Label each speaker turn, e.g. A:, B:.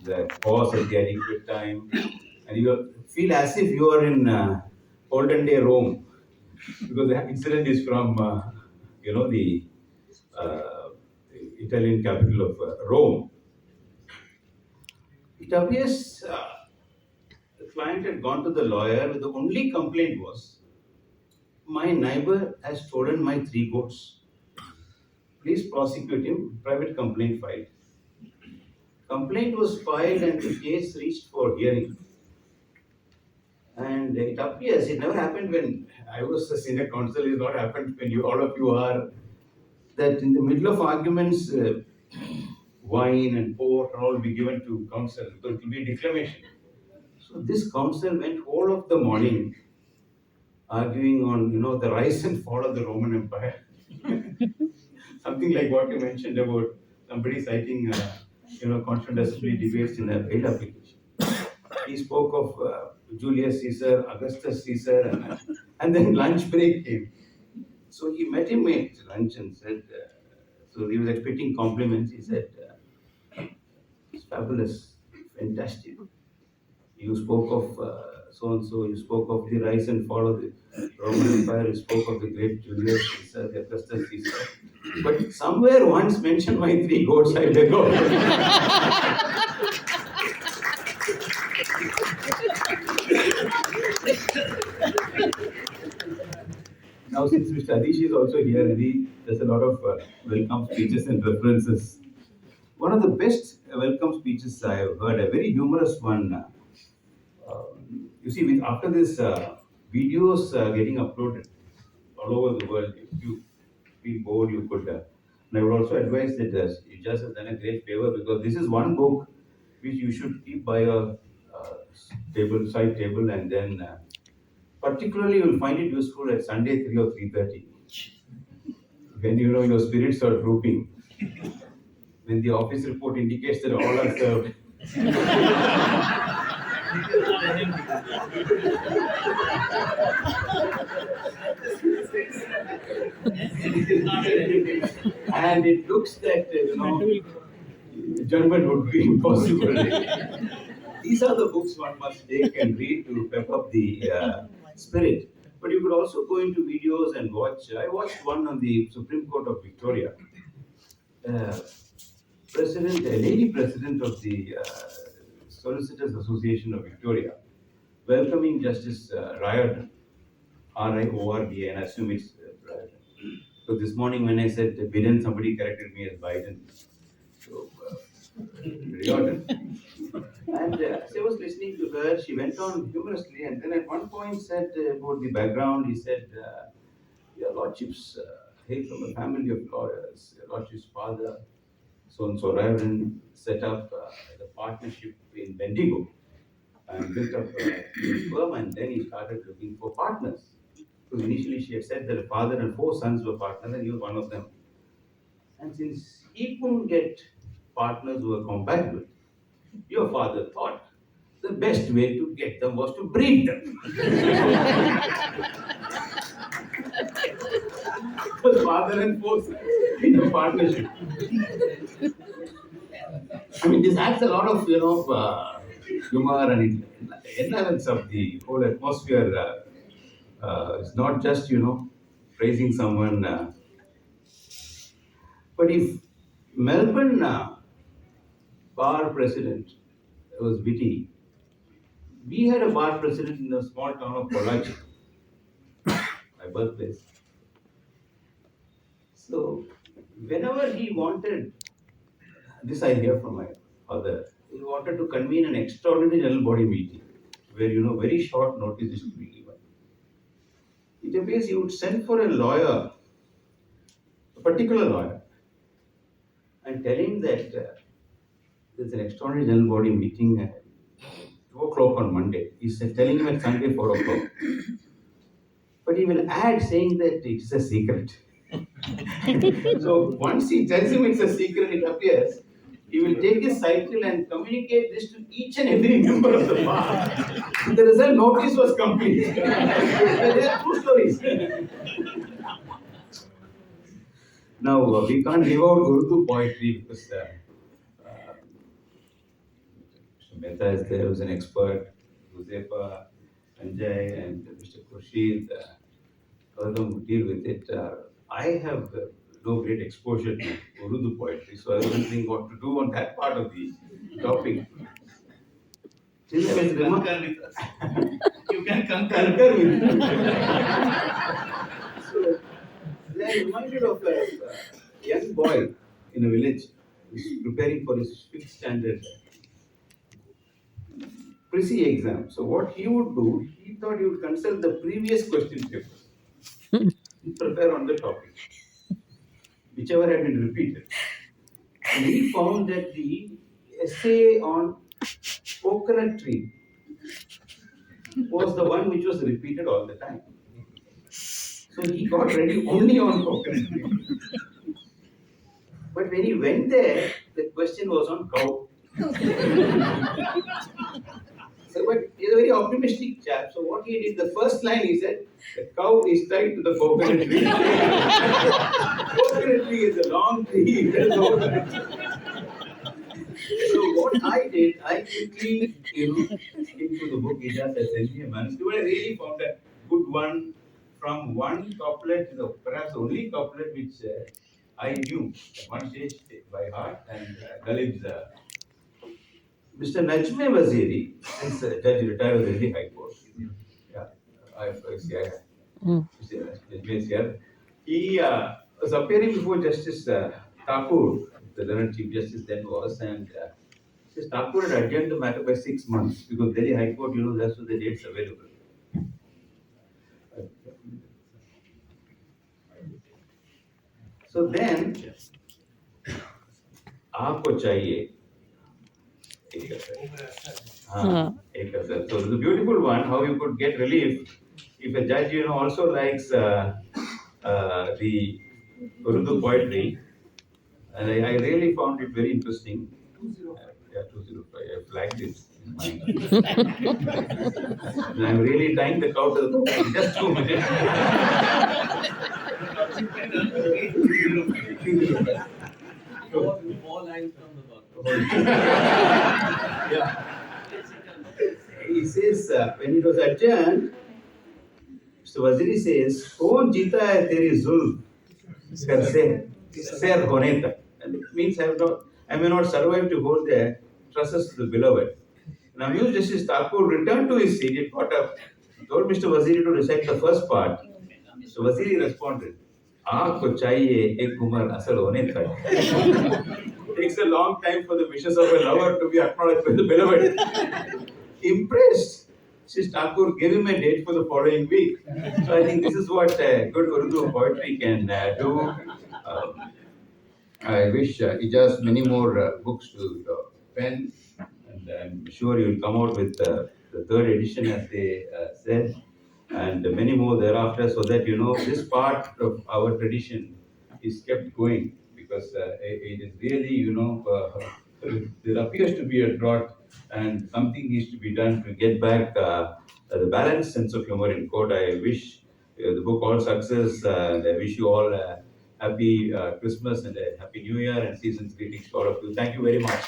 A: the pause at the adequate time, and you feel as if you are in olden day Rome, because the incident is from the Italian capital of Rome. It appears the client had gone to the lawyer. The only complaint was, my neighbor has stolen my three goats. Please prosecute him. Private complaint filed. Complaint was filed and the case reached for hearing. And it appears it never happened when I was a senior counsel. It not happened when all of you are. That in the middle of arguments, wine and port and all will be given to counsel because it will be declamation. So this counsel went whole of the morning arguing on the rise and fall of the Roman Empire. Something like what you mentioned about somebody citing Constituent Assembly debates in a bail application. He spoke of Julius Caesar, Augustus Caesar, and then lunch break came. So he met him at lunch and said, so he was expecting compliments. He said, it's fabulous, fantastic. You spoke of so and so, you spoke of the rise and fall of the Roman Empire, you spoke of the great Julius Caesar, the Augustus Caesar. But somewhere once mentioned my three goats, I let go. Now, since Mr. Adish is also here, there's a lot of welcome speeches and references. One of the best welcome speeches I have heard, a very humorous one. You see, after this videos getting uploaded all over the world, if you feel bored, you could. And I would also advise that you just have done a great favor, because this is one book which you should keep by a side table, and then particularly you will find it useful at Sunday 3 or 3:30 when your spirits are drooping, when the office report indicates that all are served. And it looks that German would be impossible. These are the books one must take and read to pep up the spirit. But you could also go into videos and watch. I watched one on the Supreme Court of Victoria. A lady president of the Solicitors Association of Victoria, welcoming Justice Riordan, R-I-O-R-D-A, and I assume it's Riordan. So this morning when I said Biden, somebody corrected me as Biden. So, Riordan. And as I was listening to her, she went on humorously, and then at one point said about the background, he said, your lordships hail from a family of lawyers. Your lordship's father, so-and-so Riordan, set up the partnership in Bendigo and built up a firm, and then he started looking for partners. Because initially she had said that a father and 4 sons were partners, and he was one of them. And since he couldn't get partners who were compatible, your father thought the best way to get them was to breed them. Because father and 4 sons in a partnership. I mean, this adds a lot of humor, and it enlevels up the whole atmosphere. It's not just praising someone. But if Melbourne bar president was witty, we had a bar president in the small town of Pollachi, my birthplace. So whenever he wanted, this I hear from my father, he wanted to convene an extraordinary general body meeting where very short notice is to be given. It appears he would send for a lawyer, a particular lawyer, and tell him that there's an extraordinary general body meeting at 2 o'clock on Monday. He's telling him at Sunday 4 o'clock. But he will add saying that it's a secret. So once he tells him it's a secret, it appears, he will take his cycle and communicate this to each and every member of the bar. The result notice was complete. There are 2 stories. Now, we can't give out Urdu poetry because Mr. Mehta is there, who's an expert, Josefa, Anjay, and Mr. Khurshid, all of them deal with it. I have no great exposure to Urdu poetry, so I was wondering what to do on that part of the topic. Since I was you can concur with me. So, they are reminded of a young boy in a village who's preparing for his fifth standard pre exam. So, what he would do, he thought he would consult the previous question papers and prepare on the topic, whichever had been repeated. And he found that the essay on coconut tree was the one which was repeated all the time. So he got ready only on coconut tree. But when he went there, the question was on cow. So, but he's a very optimistic chap. So what he did, the first line he said, the cow is tied to the coconut tree. Coconut tree is a long tree. So what I did, I quickly, into the book, he just sent me a manuscript. I really found a good one from one couplet, perhaps the only couplet which I knew at one stage by heart, and Galib's Mr. Najme Waziri, since Judge retired of the Delhi High Court. Yeah, I see. Najme is here. He was appearing before Justice Thakur, the learned Chief Justice then was, and Justice Thakur had adjourned the matter by 6 months because Delhi High Court, that's what the dates available. So then, aapko chahiye. So it's a beautiful one, how you could get relief if a judge, also likes the Urdu poetry. And I really found it very interesting. 205. I flagged this in mind. And I'm really tying the cow to the book. Just 2 minutes.
B: Four lines from the book.
A: Yeah. He says, when it was adjourned, Mr. Waziri says, "Kaun jeeta hai teri zulm kar se ser hone tak." And it means I may not survive to hold the trusses to the beloved. Now, Amused Justice Thakur returned to his seat, he got up, told Mr. Waziri to recite the first part. Mr. Waziri responded, "Aapko chahiye ek Humour asal hone tak." Takes a long time for the wishes of a lover to be acknowledged by the beloved. Impressed, Mrs. Thakur gave him a date for the following week. So I think this is what good Urdu poetry can do. I wish Ijaz many more books to pen, and I'm sure you will come out with the third edition, as they said, and many more thereafter, so that this part of our tradition is kept going, because it is really, there appears to be a drought, and something needs to be done to get back the balanced sense of humor in court. I wish the book all success, and I wish you all a happy Christmas and a happy New Year and season's greetings to all of you. Thank you very much.